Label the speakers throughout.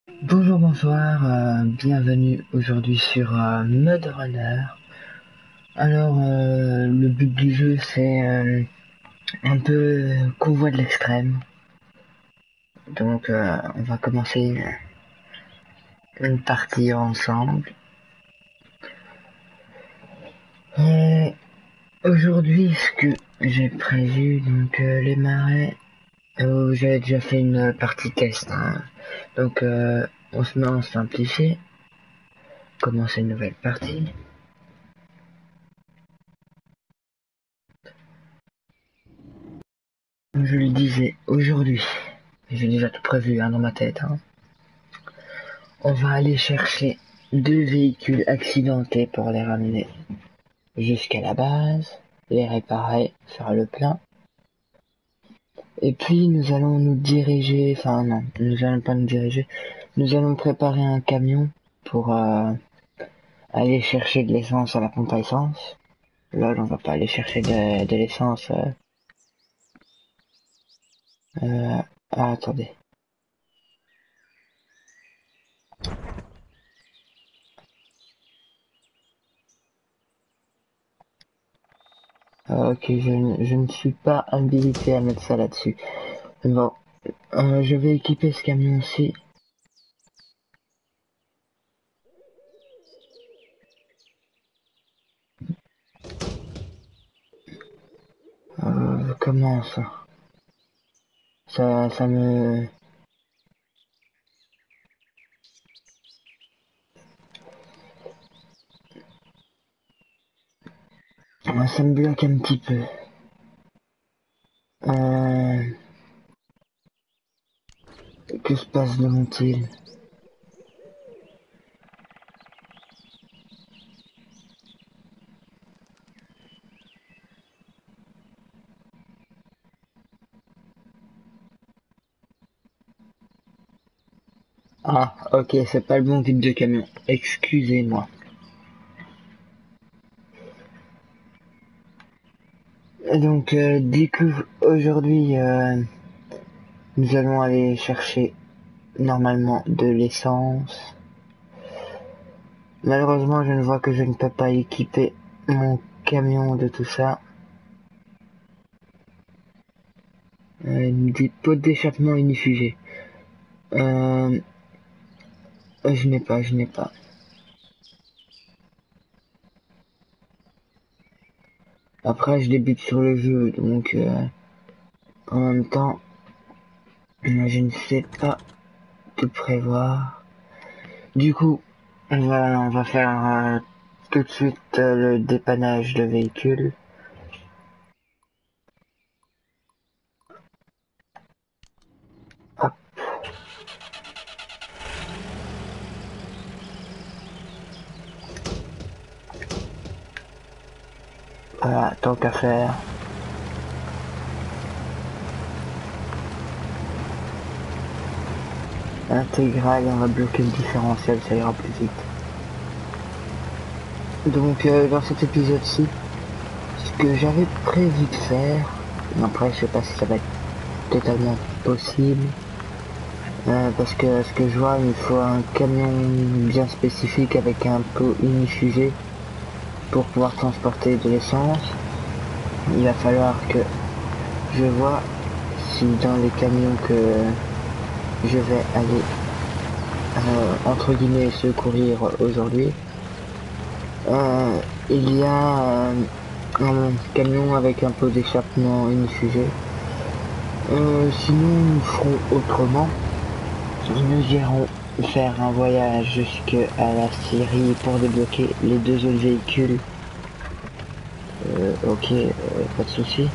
Speaker 1: Bonjour, bonsoir, bienvenue aujourd'hui sur Mud Runner. Alors, le but du jeu, c'est un peu convoi de l'extrême. Donc, on va commencer une partie ensemble. Aujourd'hui, ce que j'ai prévu, donc les marais, j'avais déjà fait une partie test, hein. Donc, on se met en simplifié, commencer une nouvelle partie. Je le disais aujourd'hui, j'ai déjà tout prévu hein, dans ma tête. Hein. On va aller chercher 2 véhicules accidentés pour les ramener jusqu'à la base, les réparer, faire le plein. Et puis nous allons nous diriger, enfin non, nous allons pas nous diriger, nous allons préparer un camion pour aller chercher de l'essence à la pompe à essence. Là, on va pas aller chercher de l'essence. Attendez. Ok, je ne suis pas habilité à mettre ça là-dessus. Bon, je vais équiper ce camion-ci. Comment ça? Ça me... Ça me bloque un petit peu. Euh, que se passe-t-il? Ah, ok, c'est pas le bon type de camion. Excusez-moi. Donc, du coup, aujourd'hui, nous allons aller chercher normalement de l'essence. Malheureusement, je ne vois que je ne peux pas équiper mon camion de tout ça. Des pots d'échappement inifugés. Je n'ai pas. Après, je débute sur le jeu, donc en même temps, je ne sais pas tout prévoir. Du coup, on va faire tout de suite le dépannage de véhicules. Hop. Voilà, tant qu'à faire. Intégral, on va bloquer le différentiel, ça ira plus vite. Donc dans cet épisode-ci, ce que j'avais prévu de faire, après je sais pas si ça va être totalement possible, parce que ce que je vois, il faut un camion bien spécifique avec un pot inifugé pour pouvoir transporter de l'essence. Il va falloir que je vois si dans les camions que je vais aller entre guillemets secourir aujourd'hui, il y a un camion avec un pot d'échappement inifugé. Sinon nous ferons autrement. Nous irons faire un voyage jusqu'à la Syrie pour débloquer les 2 autres véhicules. Ok, pas de souci.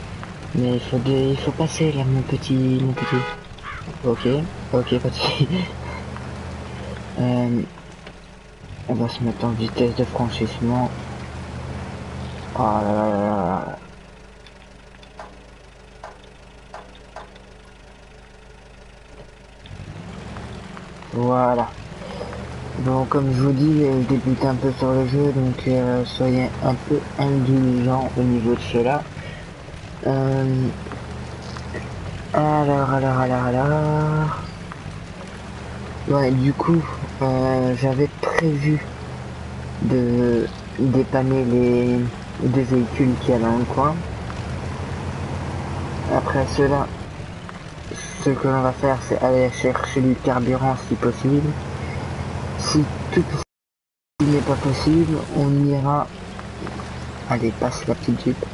Speaker 1: Mais il faut passer là, mon petit. Ok, ok, pas de souci. On va se mettre en vitesse de franchissement. Oh là là là là. Voilà. Bon, comme je vous dis, je débute un peu sur le jeu, donc soyez un peu indulgents au niveau de cela. Euh, alors. Ouais, du coup, j'avais prévu de dépanner les deux véhicules qu'il y a dans le coin. Après cela, ce que l'on va faire, c'est aller chercher du carburant si possible. Si tout n'est pas possible, on ira... Allez, passe la petite Jeep.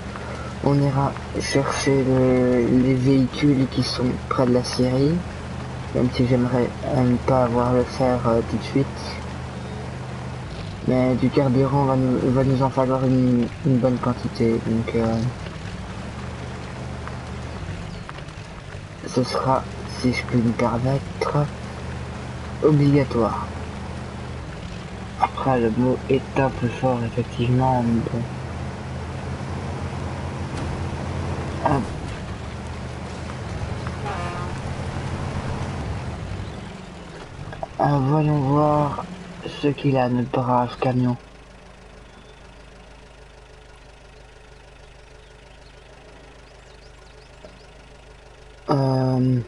Speaker 1: On ira chercher les véhicules qui sont près de la Syrie, même si j'aimerais ne pas avoir le faire tout de suite. Mais du carburant va nous en falloir une bonne quantité, donc ce sera, si je puis me permettre, obligatoire. Après, le mot est un peu fort, effectivement, mais bon. Ah, voyons voir ce qu'il a, notre brave camion. Euh...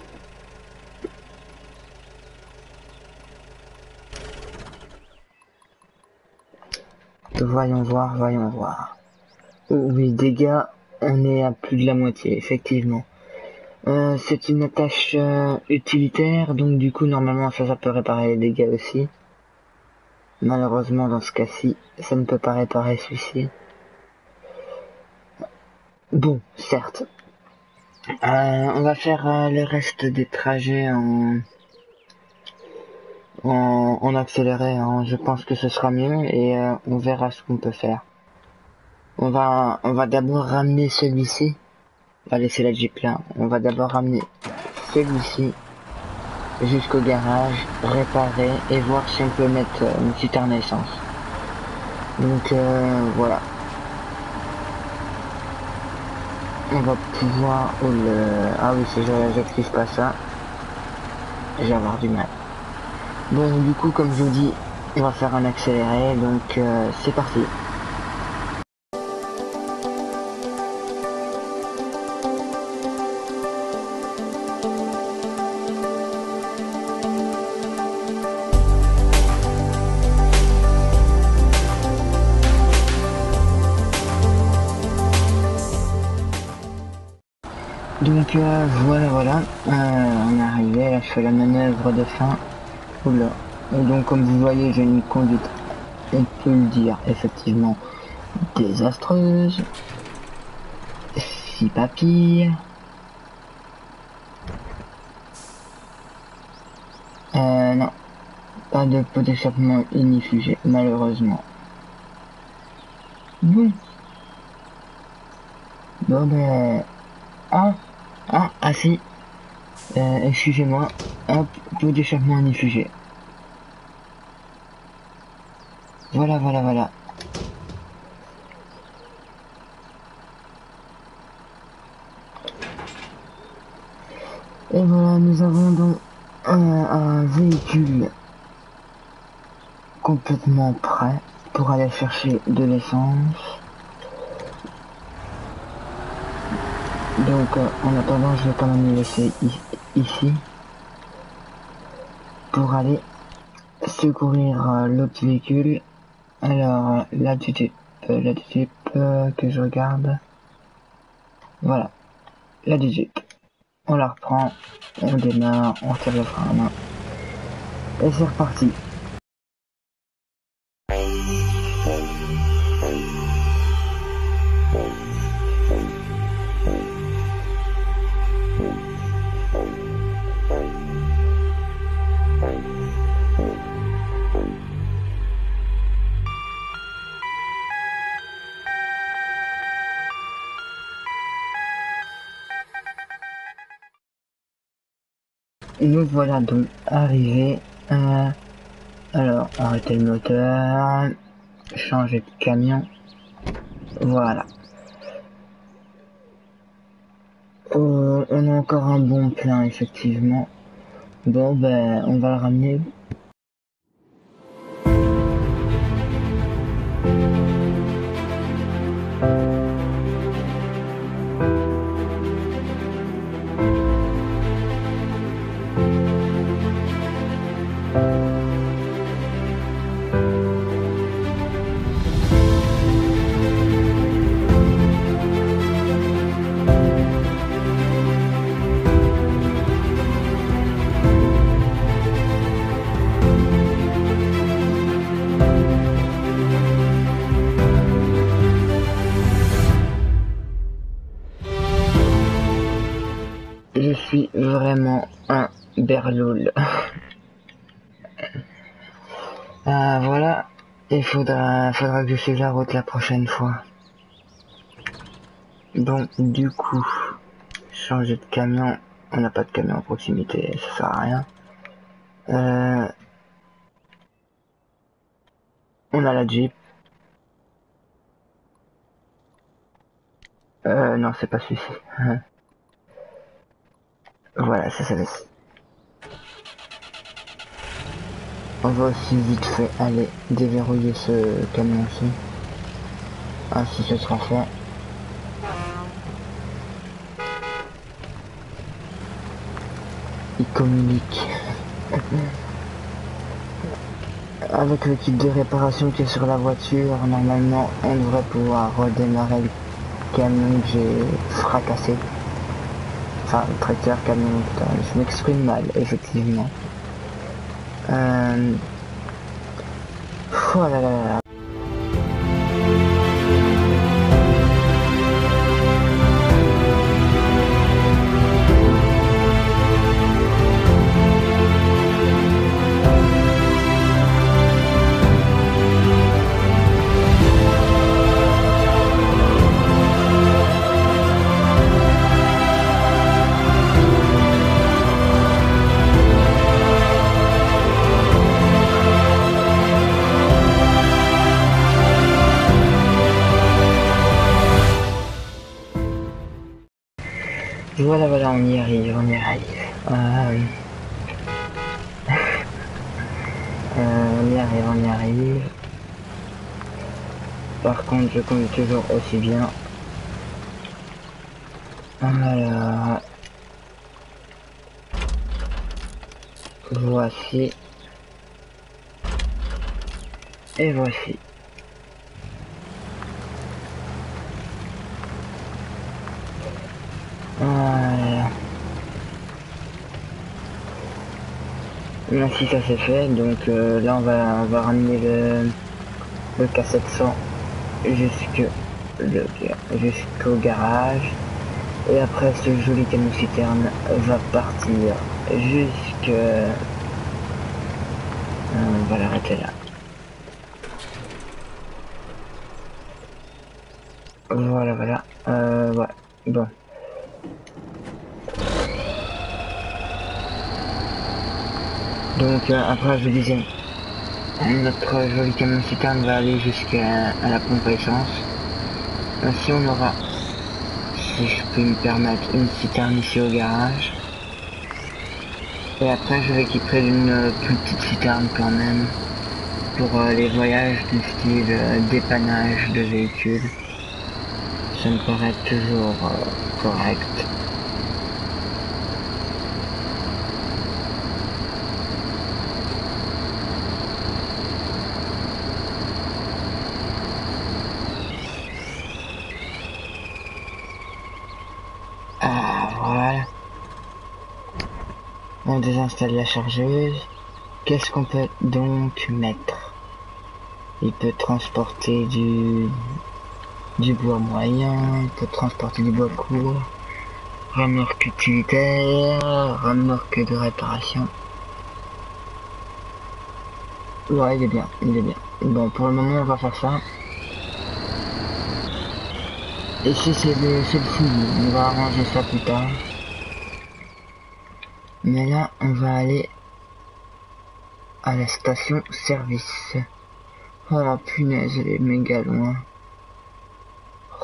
Speaker 1: Voyons voir, voyons voir. Oh, oui, dégâts, on est à plus de la moitié, effectivement. C'est une attache utilitaire, donc du coup, normalement, ça peut réparer les dégâts aussi. Malheureusement, dans ce cas-ci, ça ne peut pas réparer celui-ci. Bon, certes. On va faire le reste des trajets en accéléré, hein. Je pense que ce sera mieux et on verra ce qu'on peut faire. On va d'abord ramener celui-ci. On va laisser la Jeep là. On va d'abord ramener celui-ci jusqu'au garage, réparer et voir si on peut mettre une citerne à essence. Donc voilà. On va pouvoir... Oh ah oui, si j'active pas ça, je vais avoir du mal. Bon, du coup, comme je vous dis, on va faire un accéléré, donc c'est parti. Donc voilà, on est arrivé, là je fais la manœuvre de fin. Oula. Et donc comme vous voyez, j'ai une conduite, on peut le dire, effectivement désastreuse, si pas pire. Non, pas de pot d'échappement inifugé, malheureusement. Bon. Bon ben... Ah si, excusez-moi, hop, pot d'échappement inifugé. Voilà. Et voilà, nous avons donc un véhicule complètement prêt pour aller chercher de l'essence. Donc en attendant, je vais quand même le laisser ici pour aller secourir l'autre véhicule. Alors là du Jeep, que je regarde. Voilà, là du Jeep. On la reprend, on démarre, on tire le frein à main. Et c'est reparti. Nous voilà donc arrivés. Alors, arrêter le moteur, changer de camion. Voilà. On a encore un bon plein, effectivement. Bon, ben, on va le ramener. vraiment un berloul. Voilà, il faudra que je suive la route la prochaine fois. Donc du coup, changer de camion, on n'a pas de camion à proximité, ça sert à rien. On a la Jeep. Non, c'est pas celui-ci. Voilà, ça laisse. On va aussi vite fait aller déverrouiller ce camion-ci. Ainsi ce sera fait. Il communique. Avec le kit de réparation qui est sur la voiture, normalement on devrait pouvoir redémarrer le camion que j'ai fracassé. Enfin, le tracteur, camion, putain, je m'exprime mal, effectivement. Oh là là là là. Voilà, on y arrive, on y arrive. On y arrive. Par contre, je conduis toujours aussi bien. Alors, voici. Et voici. Voilà. Ainsi ça c'est fait, donc là on va ramener le K700 jusqu'au garage. Et après ce joli camion citerne va partir jusque... on va l'arrêter là. Voilà. Ouais, bon. Donc après je disais, notre joli camion citerne va aller jusqu'à la pompe à essence. Ainsi on aura, si je peux me permettre, une citerne ici au garage. Et après je rééquiperai d'une plus petite citerne quand même pour les voyages du style dépannage de véhicules. Ça me paraît toujours correct. Voilà. On désinstalle la chargeuse. Qu'est-ce qu'on peut donc mettre? Il peut transporter du bois moyen, il peut transporter du bois court, remorque utilitaire, remorque de réparation. Ouais, il est bien. Bon, pour le moment, on va faire ça. Et si c'est le fouillis, on va arranger ça plus tard. Mais là, on va aller à la station service. Oh punaise, elle est méga loin.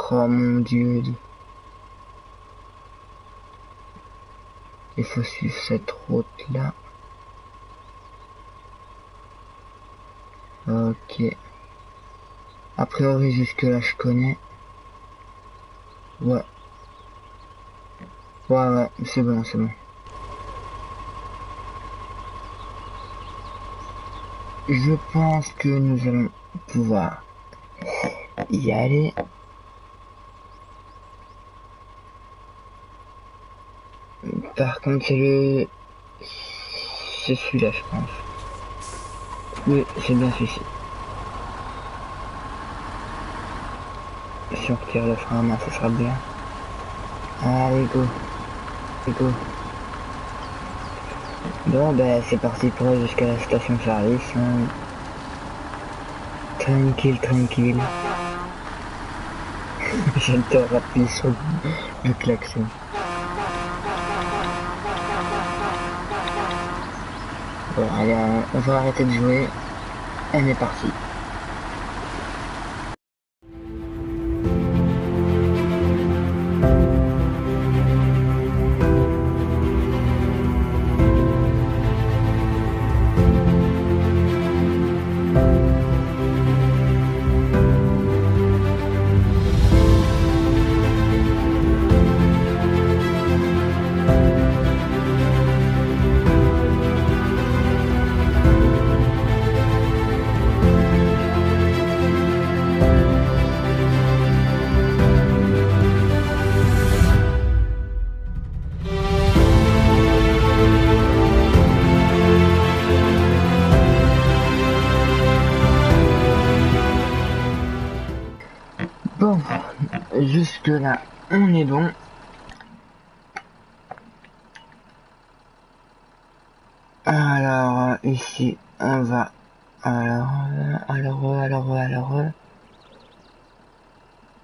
Speaker 1: Oh mon dieu. Il faut suivre cette route là. Ok. A priori jusque là je connais. Ouais, c'est bon. Je pense que nous allons pouvoir y aller. Par contre c'est celui-là je pense. Oui, c'est bien celui-ci. Si on retire le frein à main, ça sera bien. Allez, go. Bon, ben c'est parti pour aller jusqu'à la station-service. Hein. Tranquille, tranquille. J'adore appuyer sur le klaxon. Bon, allez, on va arrêter de jouer. On est parti. Bon, jusque là, on est bon. Alors, ici, on va... Alors...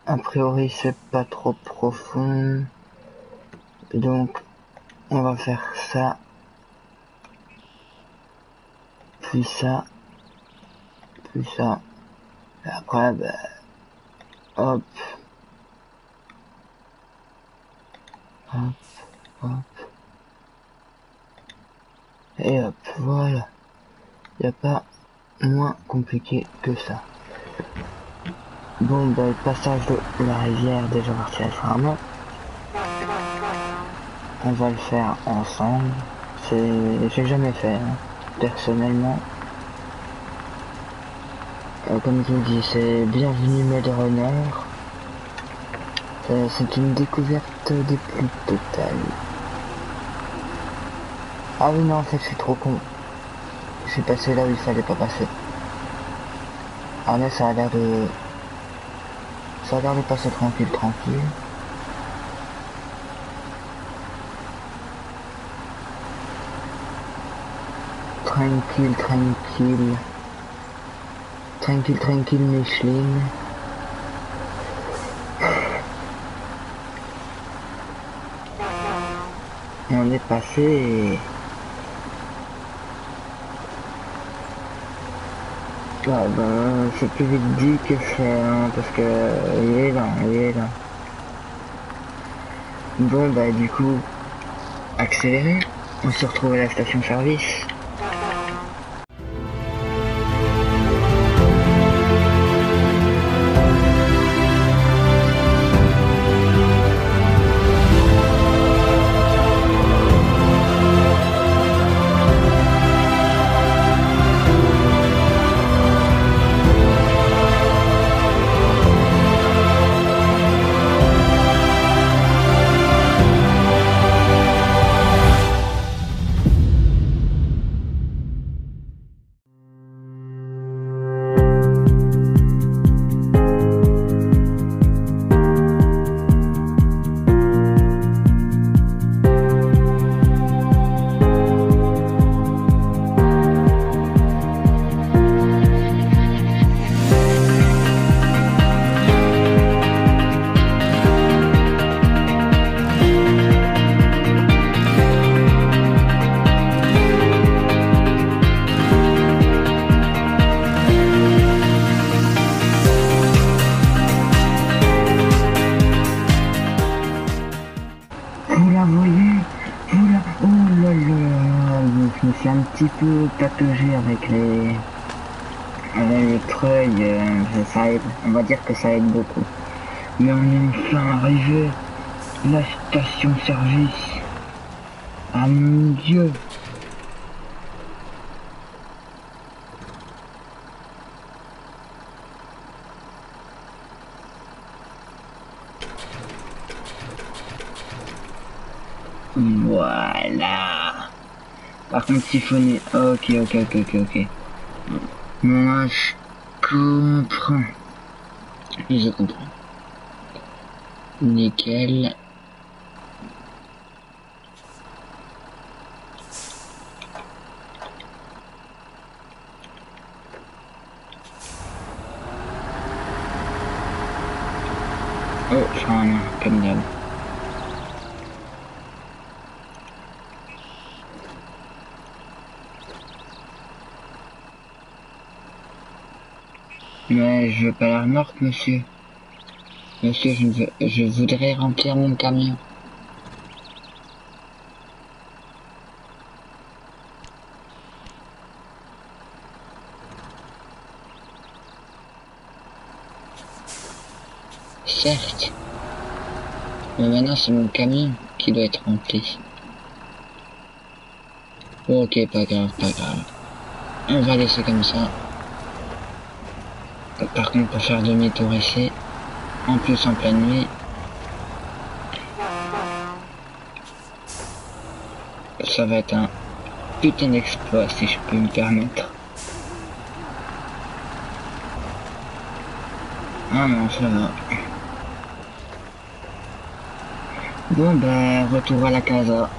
Speaker 1: A priori, c'est pas trop profond. Donc, on va faire ça. Puis ça. Puis ça. Et après, bah... Hop. Hop. Hop. Et hop, voilà. Y a pas moins compliqué que ça. Bon, bah, le passage de la rivière déjà parti à Farma. On va le faire ensemble. J'ai jamais fait, hein, personnellement. Comme je vous dis, c'est bienvenue Mode Runner. C'est une découverte des plus totales. Ah oui, non, en fait, je suis trop con. Je suis passé là où il fallait pas passer. Ah mais ça a l'air de... Ça a l'air de passer tranquille, tranquille. Tranquille, tranquille. Tranquille, tranquille, Micheline. Et on est passé... Ah ben, c'est plus vite dit que fait, hein, parce que il est là. Bon bah du coup, accéléré, on se retrouve à la station-service. Vous la voyez? Vous la... Oh là là, je me suis un petit peu pataugé avec les treuils, ça aide, on va dire que ça aide beaucoup. Mais on est enfin arrivé, la station-service. Ah mon Dieu! Voilà. Par contre, siphonner. Ok. Moi, je comprends. Je comprends. Nickel. Oh, je prends un comme d'hab. Mais je veux pas la remorque, monsieur. Monsieur, je voudrais remplir mon camion. Certes. Mais maintenant, c'est mon camion qui doit être rempli. Ok, pas grave, pas grave. On va laisser comme ça. Par contre, pour faire demi-tour ici, en plus en pleine nuit, ça va être un putain d'exploit si je peux me permettre. Ah non, ça va. Bon ben, retour à la casa.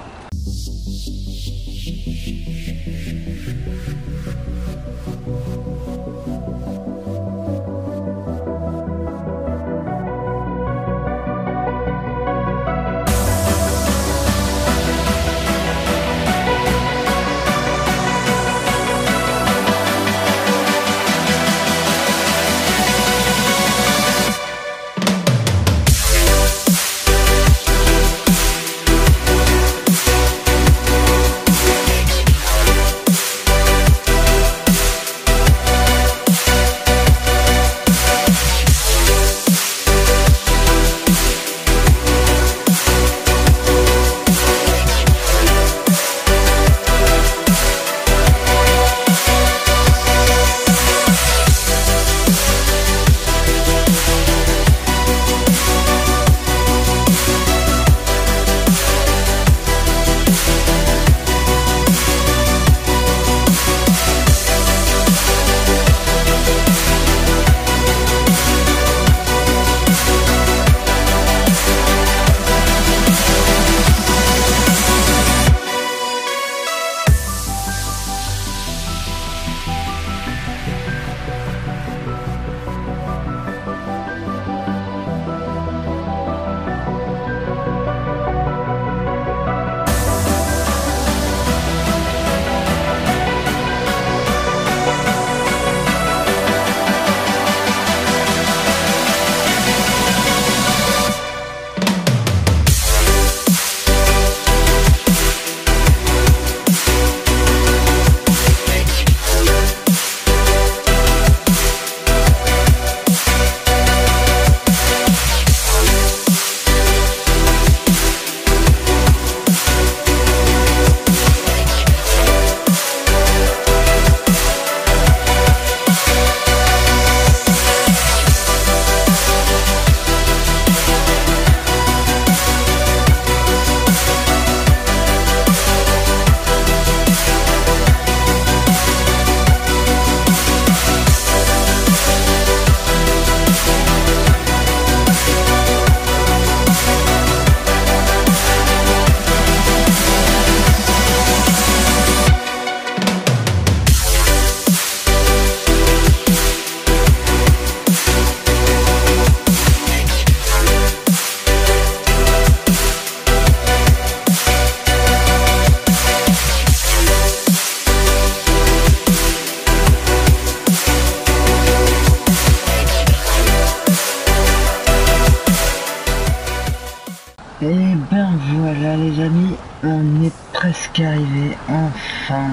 Speaker 1: Et ben voilà les amis, on est presque arrivé, enfin.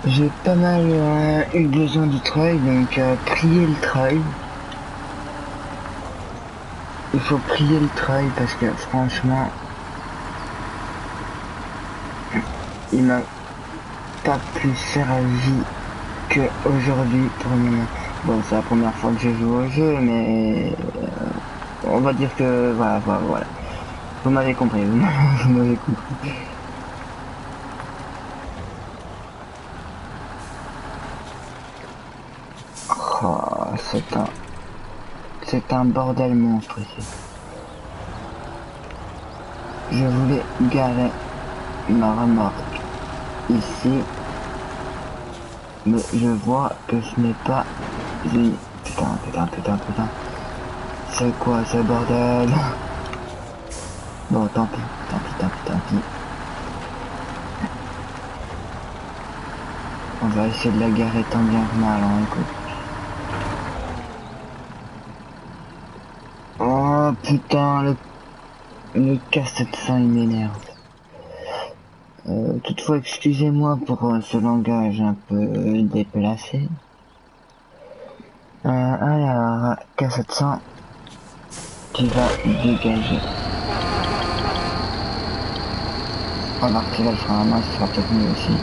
Speaker 1: J'ai pas mal eu besoin du trail, donc prier le trail. Il faut prier le trail parce que franchement, il m'a pas pu faire à vie que aujourd'hui pour le moment. Bon, c'est la première fois que je joue au jeu, mais on va dire que voilà. Vous m'avez compris, vous m'avez compris. Oh, c'est un bordel monstre ici. Je voulais garer ma remorque ici, mais je vois que ce n'est pas une putain. C'est quoi ce bordel? Bon, tant pis. On va essayer de la garer tant bien que mal, hein, écoute. Oh putain, le K700 il m'énerve. Toutefois, excusez-moi pour ce langage un peu déplacé. Alors, K700, tu vas dégager. Remarque, là, le frein à main, ce sera peut-être mieux aussi.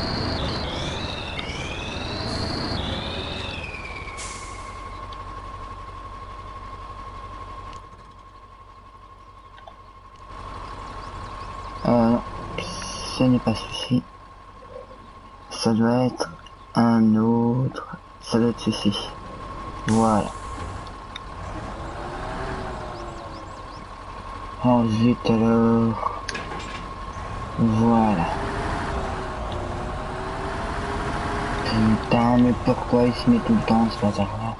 Speaker 1: Non, ce n'est pas ceci. Ça doit être un autre. Ça doit être ceci. Voilà. Oh zut alors. Voilà. Putain, mais pourquoi il se met tout le temps ce bazar-là?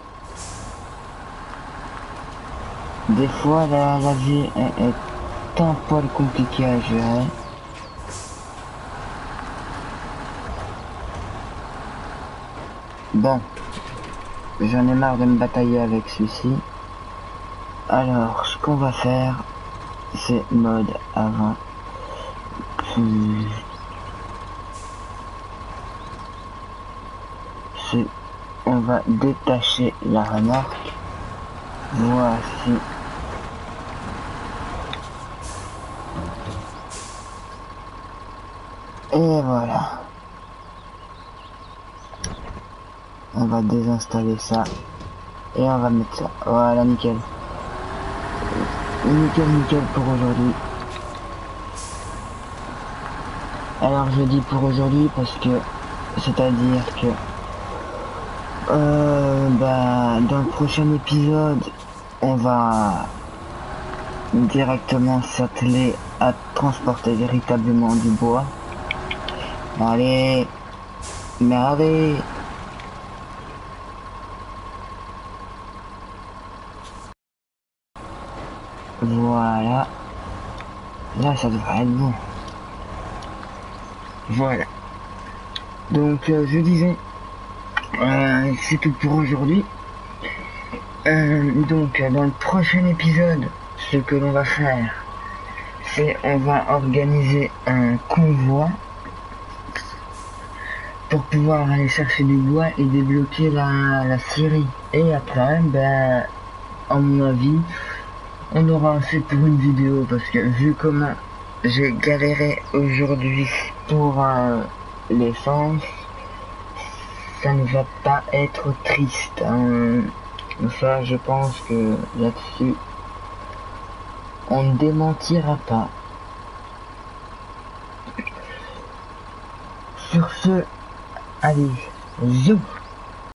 Speaker 1: Des fois, la vie est un poil compliquée à gérer. Bon, j'en ai marre de me batailler avec celui-ci. Alors, ce qu'on va faire, c'est mode avant. On va détacher la remorque. Voici. Et voilà. On va désinstaller ça. Et on va mettre ça. Voilà, nickel. Nickel pour aujourd'hui. Alors je dis pour aujourd'hui parce que c'est-à-dire que dans le prochain épisode on va directement s'atteler à transporter véritablement du bois. Allez, merdez. Voilà. Là ça devrait être bon. Voilà. Donc je disais, c'est tout pour aujourd'hui. Donc dans le prochain épisode, ce que l'on va faire, c'est on va organiser un convoi pour pouvoir aller chercher du bois et débloquer la Syrie. Et après, ben, à mon avis, on aura assez pour une vidéo parce que vu comment j'ai galéré aujourd'hui pour l'essence, ça ne va pas être triste. Ça, je pense que là-dessus, on ne démentira pas. Sur ce, allez, zou!